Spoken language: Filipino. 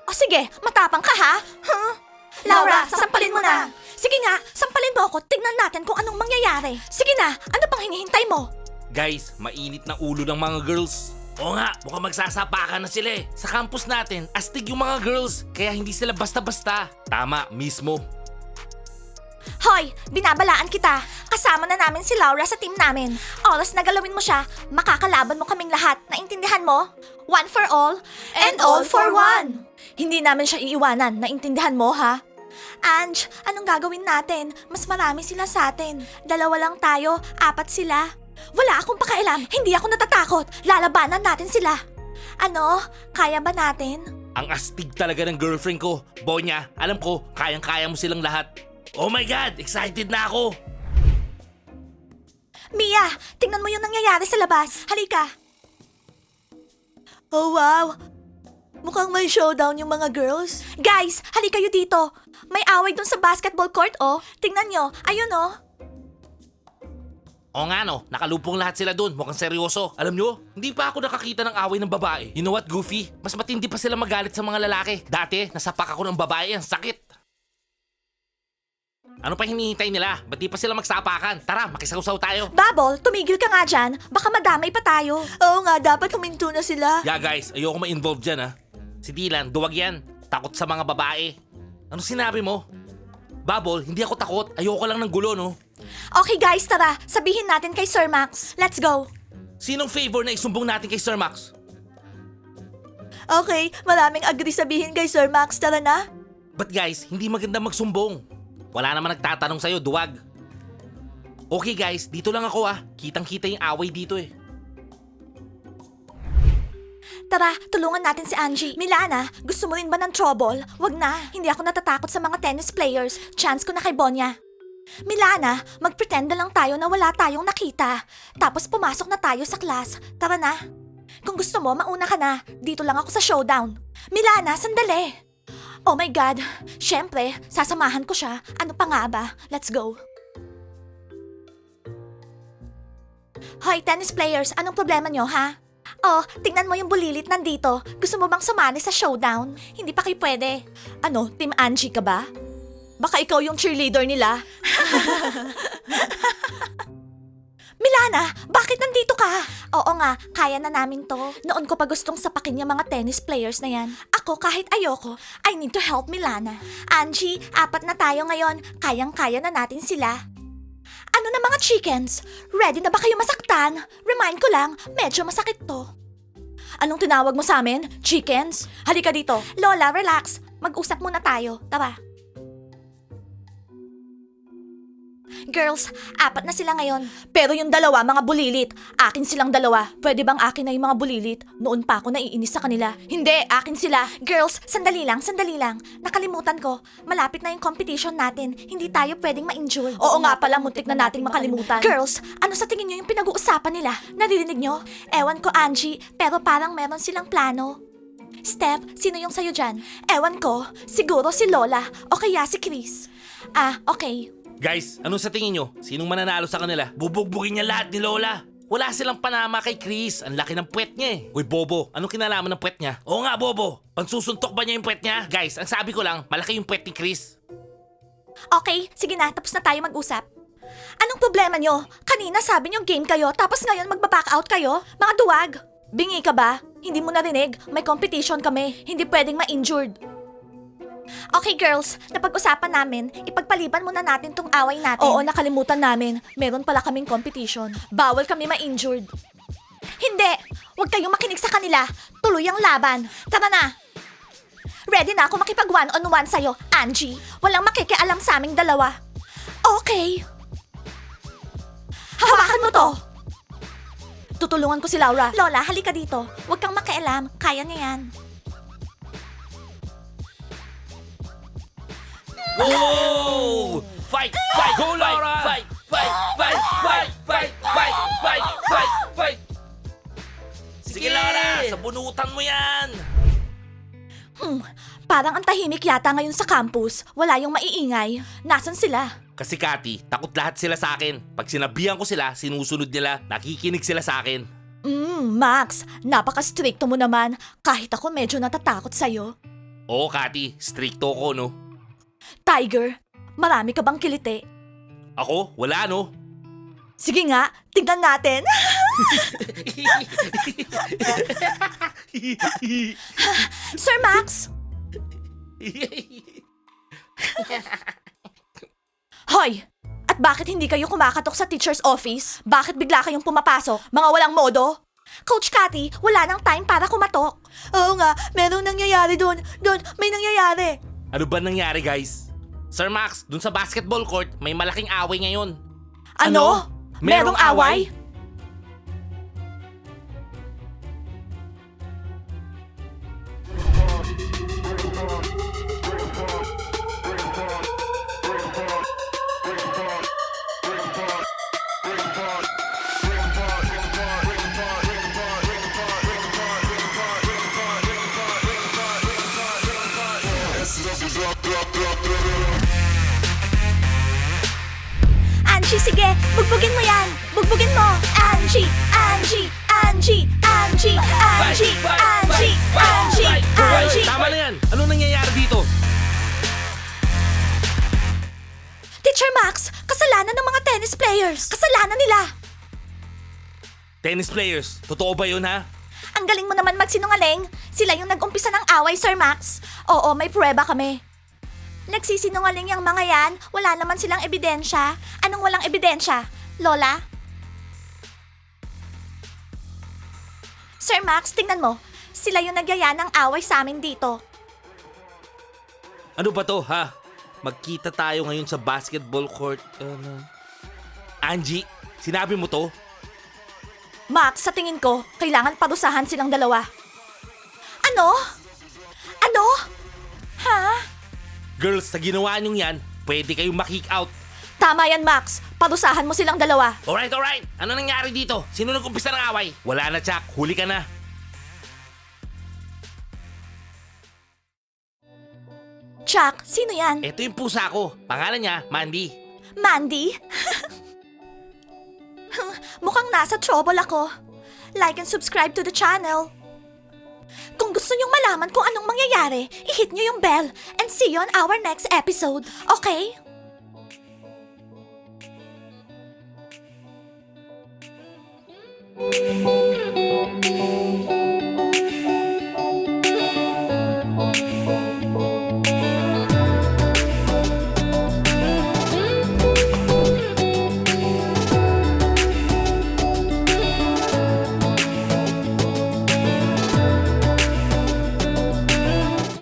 O sige, matapang ka ha? Laura, sampalin mo na. Sige nga, sampalin mo ako. Tignan natin kung anong mangyayari. Sige na, ano pang hinihintay mo? Guys, mainit na ulo ng mga girls. Oo nga, mukhang magsasapakan na sila eh. Sa campus natin, astig yung mga girls. Kaya hindi sila basta-basta. Tama, mismo. Hoy, binabalaan kita. Kasama na namin si Laura sa team namin. Oras na galawin mo siya, makakalaban mo kaming lahat. Naintindihan mo? One for all, and all for one. Hindi namin siya iiwanan. Naintindihan mo, ha? Ange, anong gagawin natin? Mas marami sila sa atin. 2 lang tayo, 4 sila. Wala akong pakialam. Hindi ako natatakot. Lalabanan natin sila. Ano? Kaya ba natin? Ang astig talaga ng girlfriend ko. Bonya, alam ko, kayang-kaya mo silang lahat. Oh my God, excited na ako. Mia, tingnan mo yung nangyayari sa labas. Halika. Oh wow. Mukhang may showdown yung mga girls. Guys, halika kayo dito. May away dun sa basketball court, oh. Tingnan nyo. Ayun, oh. Oo nga no, nakalupong lahat sila dun. Mukhang seryoso. Alam nyo, hindi pa ako nakakita ng away ng babae. You know what, Goofy? Mas matindi pa sila magalit sa mga lalaki. Dati, nasapak ako ng babae. Ang sakit. Ano pa hinihintay nila? Ba't di pa sila magsapakan? Tara, makisawsaw tayo. Bubble, tumigil ka nga dyan. Baka madamay pa tayo. Oo nga, dapat huminto na sila. Yeah guys, ayoko ma-involve dyan ha. Si Dylan, duwag yan. Takot sa mga babae. Ano sinabi mo? Bubble, hindi ako takot. Ayoko lang ng gulo, no? Okay guys, tara. Sabihin natin kay Sir Max. Let's go. Sinong favor na isumbong natin kay Sir Max? Okay, maraming agree sabihin kay Sir Max. Tara na. But guys, hindi maganda magsumbong. Wala naman nagtatanong sa'yo, duwag. Okay guys, dito lang ako ah. Kitang-kita yung away dito eh. Tara, tulungan natin si Angie. Milana, gusto mo rin ba ng trouble? Wag na. Hindi ako natatakot sa mga tennis players. Chance ko na kay Bonya. Milana, magpretend na lang tayo na wala tayong nakita. Tapos pumasok na tayo sa class. Tara na. Kung gusto mo, mauna ka na. Dito lang ako sa showdown. Milana, sandali. Oh my God. Siyempre, sasamahan ko siya. Ano pa nga ba? Let's go. Hoy, tennis players, anong problema nyo, ha? Oh, tingnan mo yung bulilit nandito. Gusto mo bang sumali sa showdown? Hindi pa kayo pwede. Ano, Team Angie ka ba? Baka ikaw yung cheerleader nila. Milana, bakit nandito ka? Oo nga, kaya na namin to. Noon ko pa gustong sapakin yung mga tennis players na yan. Ako, kahit ayoko, I need to help Milana. Angie, 4 na tayo ngayon. Kayang-kaya na natin sila. Ano na mga chickens? Ready na ba kayo masaktan? Remind ko lang, medyo masakit to. Anong tinawag mo sa amin? Chickens? Halika dito. Lola, relax. Mag-usap muna tayo. Tara. Girls, 4 na sila ngayon. Pero yung 2, mga bulilit. Akin silang 2. Pwede bang akin na yung mga bulilit? Noon pa ako naiinis sa kanila. Hindi, akin sila. Girls, sandali lang, sandali lang. Nakalimutan ko. Malapit na yung competition natin. Hindi tayo pwedeng ma-injure. Oo nga pala, muntik na nating makalimutan. Girls, ano sa tingin nyo yung pinag-uusapan nila? Naririnig nyo? Ewan ko, Angie, pero parang meron silang plano. Steph, sino yung sayo dyan? Ewan ko, siguro si Lola o kaya si Chris. Ah, okay. Guys, ano sa tingin nyo? Sinong mananalo sa kanila? Bubugbugin niya lahat ni Lola. Wala silang panama kay Chris. Ang laki ng puwet niya eh. Uy, Bobo, anong kinalaman ng puwet niya? Oo nga, Bobo. Pansusuntok ba niya yung puwet niya? Guys, ang sabi ko lang, malaki yung puwet ni Chris. Okay, sige na, tapos na tayo mag-usap. Anong problema nyo? Kanina sabi nyo game kayo, tapos ngayon magba-back out kayo? Mga duwag! Bingi ka ba? Hindi mo narinig? May competition kami. Hindi pwedeng ma-injured. Okay girls, napag-usapan namin, ipagpaliban muna natin tong away natin. Oo, nakalimutan namin. Meron pala kaming competition. Bawal kami ma-injured. Hindi! Huwag kayong makinig sa kanila. Tuloy ang laban. Tara na! Ready na ako makipag one-on-one sa'yo, Angie. Walang makikialam sa aming 2. Okay. Hawakan mo to! Tutulungan ko si Laura. Lola, halika dito. Huwag kang makialam. Kaya niya yan. Go! Fight! Fight! Go, Laura! Fight! Fight! Fight! Fight! Fight! Fight! Fight! Fight! Fight! Sige, Laura! Sabunutan mo yan! Parang ang tahimik yata ngayon sa campus. Wala yung maiingay. Nasaan sila? Kasi Kati, takot lahat sila sa akin. Pag sinabihan ko sila, sinusunod nila, nakikinig sila sa akin. Max, napaka-stricto mo naman. Kahit ako medyo natatakot sa'yo. Oo, Kati. Stricto ko, no? Tiger, marami ka bang kiliti? Ako? Wala, no? Sige nga, tignan natin. Sir Max? Hoy! At bakit hindi kayo kumakatok sa teacher's office? Bakit bigla kayong pumapasok? Mga walang modo? Coach Cathy, wala nang time para kumatok. Oo nga, merong nangyayari doon. Doon, may nangyayari. Ano ba nangyari, guys? Sir Max, dun sa basketball court, may malaking away ngayon. Ano? Merong away? Angie, sige, bugbugin mo yan. Bugbugin mo. Angie, Angie, Angie, Angie, Angie, Angie, Angie, Angie. Tama na yan! Ano nangyayari dito? Teacher Max, kasalanan ng mga tennis players. Kasalanan nila. Tennis players, totoo ba yun, ha? Ang galing mo naman magsinungaling. Sila yung nag-umpisa ng away, Sir Max. Oo, may pruweba kami. Nagsisinungaling yung mga yan. Wala naman silang ebidensya. Anong walang ebidensya? Lola? Sir Max, tingnan mo. Sila yung nagyaya ng away sa amin dito. Ano ba to, ha? Magkita tayo ngayon sa basketball court. Angie, sinabi mo to? Max, sa tingin ko, kailangan parusahan silang dalawa. Ano? Ano? Ha? Girls, sa ginawa niyong yan, pwede kayong ma-kick out. Tama yan, Max. Parusahan mo silang dalawa. Alright, alright. Ano nangyari dito? Sino nag-umpisa ng away? Wala na, Chuck. Huli ka na. Chuck, sino yan? Ito yung pusa ko. Pangalan niya, Mandy. Mandy? Mukhang nasa trouble ako. Like and subscribe to the channel. Kung gusto nyong malaman kung anong mangyayari, i-hit nyo yung bell and see you on our next episode. Okay?